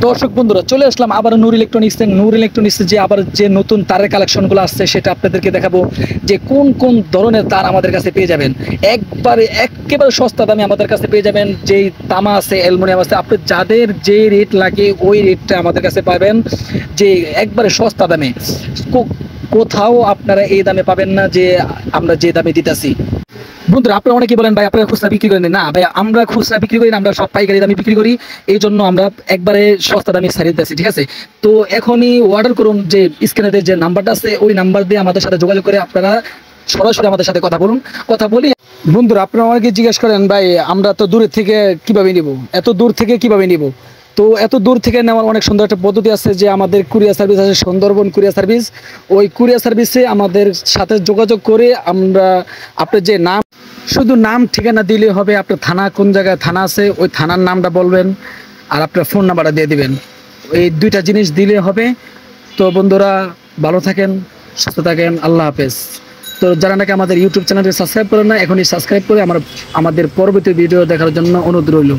দর্শক বন্ধুরা চলে আসলাম আবার নূর ইলেকট্রনিক্স যে আবার যে নতুন তারের কালেকশনগুলো আসছে সেটা আপনাদেরকে দেখাবো যে কোন কোন ধরনের তার আমাদের কাছে পেয়ে যাবেন। একেবারে সস্তা দামে আমাদের কাছে পেয়ে যাবেন। যেই তামা আছে, অ্যালুমিনিয়াম আছে, আপনি যাদের যে রেট লাগে ওই রেটটা আমাদের কাছে পাবেন, যে একবারে সস্তা দামে। কোথাও আপনারা এই দামে পাবেন না যে আমরা যে দামে দিতেছি। বন্ধুরা আপনারা অনেকে বলেন ভাই আপনারা খুচরা বিক্রি করেন না। ভাই আমরা খুচরা বিক্রি করি না, আমরা সব পাইকারি দামে বিক্রি করি। এই জন্য আমরা একবারে সস্তা দামে ছাড়িয়ে দিতেছি, ঠিক আছে? তো এখনই অর্ডার করুন, যে স্ক্রিনে যে নাম্বারটা আছে ওই নাম্বার দিয়ে আমাদের সাথে যোগাযোগ করে আপনারা সরাসরি আমাদের সাথে কথা বলুন, কথা বলি। বন্ধুরা আপনারা অনেকে জিজ্ঞেস করেন ভাই আমরা তো দূরের থেকে কিভাবে নিব, এত দূর থেকে কিভাবে নিব। তো এত দূর থেকে নেওয়ার অনেক সুন্দর একটা পদ্ধতি আছে, যে আমাদের কুরিয়ার সার্ভিস আছে, সুন্দরবন কুরিয়ার সার্ভিস। ওই কুরিয়ার সার্ভিসে আমাদের সাথে যোগাযোগ করে আমরা আপনার যে নাম, শুধু নাম ঠিকানা দিলে হবে। আপনার থানা কোন জায়গায় থানা আছে ওই থানার নামটা বলবেন আর আপনার ফোন নাম্বারটা দিয়ে দিবেন। এই দুইটা জিনিস দিলে হবে। তো বন্ধুরা ভালো থাকেন, সুস্থ থাকেন, আল্লাহ হাফেজ। তো যারা নাকি আমাদের ইউটিউব চ্যানেলটি সাবস্ক্রাইব করেন না, এখনই সাবস্ক্রাইব করে আমাদের পরবর্তী ভিডিও দেখার জন্য অনুরোধ রইল।